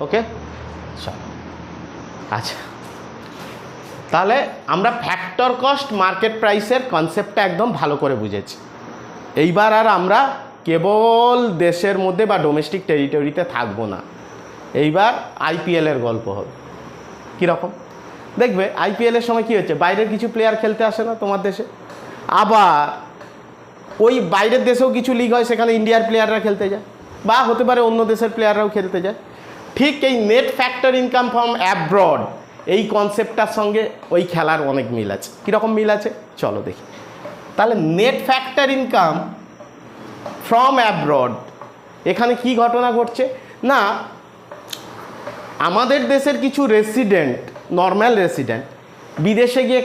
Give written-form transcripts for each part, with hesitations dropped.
ওকে চল আচ্ছা, তাহলে আমরা ফ্যাক্টর কস্ট মার্কেট প্রাইসের কনসেপ্টটা একদম ভালো করে বুঝেছি। এইবার আর আমরা কেবল দেশের মধ্যে বা ডোমেস্টিক টেরিটরিতে থাকবো না, এইবার আইপিএলের গল্প হবে। কীরকম দেখবে, আইপিএলের সময় কী হচ্ছে, বাইরের কিছু প্লেয়ার খেলতে আসে না তোমার দেশে, আবার ওই বাইরের দেশেও কিছু লিগ হয়, সেখানে ইন্ডিয়ার প্লেয়াররা খেলতে যায়, বা হতে পারে অন্য দেশের প্লেয়াররাও খেলতে যায়। ঠিক এই net factor income from abroad এই কনসেপ্টটার সঙ্গে ওই খেলার অনেক মিল আছে। কীরকম মিল আছে চলো দেখি। তাহলে net factor income from abroad, এখানে কি ঘটনা ঘটছে না, আমাদের দেশের কিছু রেসিডেন্ট, নর্মাল রেসিডেন্ট বিদেশে গিয়ে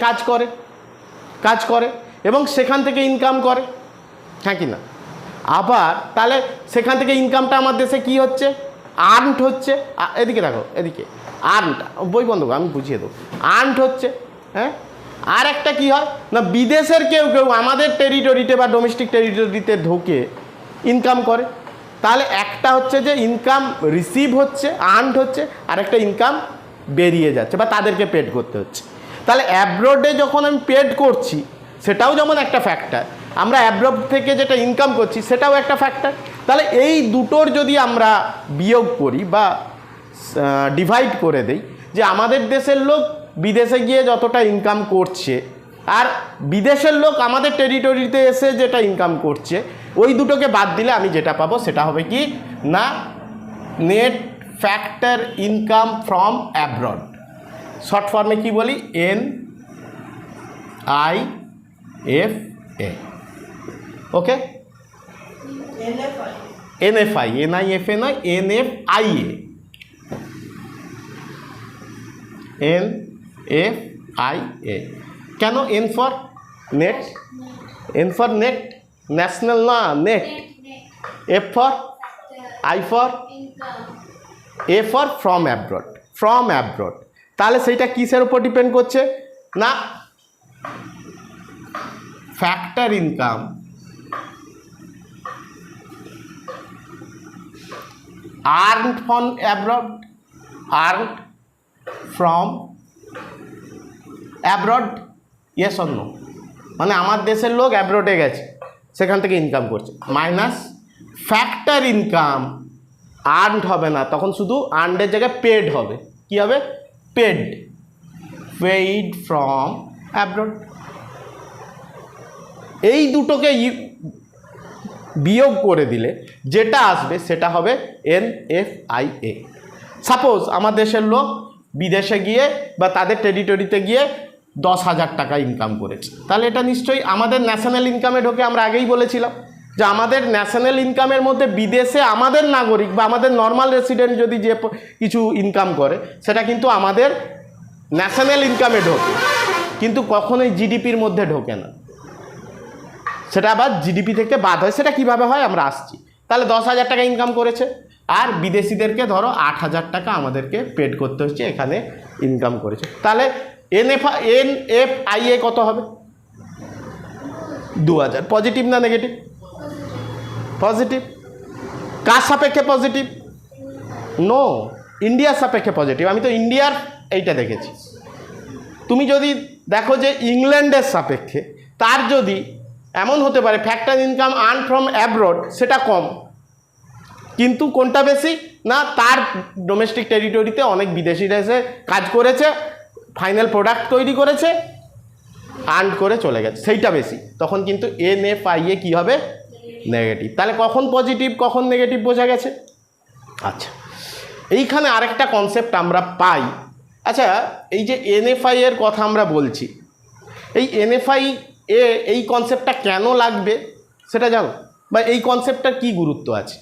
কাজ করে এবং সেখান থেকে ইনকাম করে, হ্যাঁ কি না? আবার তাহলে সেখান থেকে ইনকামটা আমার দেশে কি হচ্ছে, আর্নড হচ্ছে। এদিকে দেখো, এদিকে আর্নড, বই বন্ধ আমি বুঝিয়ে দেবো, আর্নড হচ্ছে। হ্যাঁ, আর একটা কি হয় না, বিদেশের কেউ আমাদের টেরিটরিতে বা ডোমেস্টিক টেরিটরিতে ঢোকে ইনকাম করে। তাহলে একটা হচ্ছে যে ইনকাম রিসিভ হচ্ছে, আর্নড হচ্ছে, আর একটা ইনকাম বেরিয়ে যাচ্ছে বা তাদেরকে পেড করতে হচ্ছে। তাহলে অ্যাব্রোডে যখন আমি পেড করছি সেটাও যেমন একটা ফ্যাক্টর, আমরা অ্যাব্রোড থেকে যেটা ইনকাম করছি সেটাও একটা ফ্যাক্টর। তাহলে এই দুটোর যদি আমরা বিয়োগ করি বা ডিভাইড করে দেই, যে আমাদের দেশের লোক বিদেশে গিয়ে যতটা ইনকাম করছে আর বিদেশের লোক আমাদের টেরিটরিতে এসে যেটা ইনকাম করছে, ওই দুটোকে বাদ দিলে আমি যেটা পাবো সেটা হবে কি না, net factor income from abroad. Short ফর্মে কি বলি, NIFA। ওকে, NFI, NIFA নয়, NFIA, NFIA। কেন N for net, N for net, national না net, F for I for A for from abroad, from abroad. তাহলে সেইটা কিসের উপর ডিপেন্ড করছে না, factor income earned from abroad, earned from abroad, yes or no, মানে আমার দেশের লোক অ্যাব্রডে গেছে সেখান থেকে ইনকাম করছে, মাইনাস ফ্যাক্টর ইনকাম, আর্নড হবে না, তখন শুধু আর্নডের জায়গায় পেড হবে। কি হবে, পেড ফ্রম অ্যাব্রড। এই দুটোকে বিয়োগ করে দিলে যেটা আসবে সেটা হবে NFIA। সাপোজ আমার দেশের লোক বিদেশে গিয়ে বা তাদের টেরিটরিতে গিয়ে 10,000 টাকা ইনকাম করেছে, তাহলে এটা নিশ্চয়ই আমাদের ন্যাশনাল ইনকামে ঢোকে। আমরা আগেই বলেছিলাম যে আমাদের ন্যাশনাল ইনকামের মধ্যে বিদেশে আমাদের নাগরিক বা আমাদের নর্মাল রেসিডেন্ট যদি যে কিছু ইনকাম করে সেটা কিন্তু আমাদের ন্যাশনাল ইনকামে ঢোকে, কিন্তু কখনোই জিডিপির মধ্যে ঢোকে না, সেটা আবার জিডিপি থেকে বাদ হয়। সেটা কিভাবে হয় আমরা আসছি। তাহলে 10,000 টাকা ইনকাম করেছে, আর বিদেশিদেরকে ধরো 8,000 টাকা আমাদেরকে পেড করতে হচ্ছে, এখানে ইনকাম করেছে। তাহলে NFIA কত হবে, 2,000। পজিটিভ না নেগেটিভ? পজিটিভ। কার সাপেক্ষে পজিটিভ? নো, ইন্ডিয়ার সাপেক্ষে পজিটিভ। আমি তো ইন্ডিয়ার এইটা দেখেছি। তুমি যদি দেখো যে ইংল্যান্ডের সাপেক্ষে, তার যদি এমন হতে পারে factor income earn from abroad সেটা কম, কিন্তু কোনটা বেশি না, তার ডোমেস্টিক টেরিটরিতে অনেক বিদেশিরা এসে কাজ করেছে, ফাইনাল প্রোডাক্ট তৈরি করেছে, আর্ন করে চলে গেছে, সেইটা বেশি। তখন কিন্তু NFIA কি হবে, নেগেটিভ। তাহলে কখন পজিটিভ কখন নেগেটিভ বোঝা গেছে। আচ্ছা, এইখানে আরেকটা কনসেপ্ট আমরা পাই। আচ্ছা, এই যে NFI এর কথা আমরা বলছি, এই NFI এই কনসেপ্টটা কেন লাগবে সেটা জানো, বা এই কনসেপ্টটার কী গুরুত্ব আছে?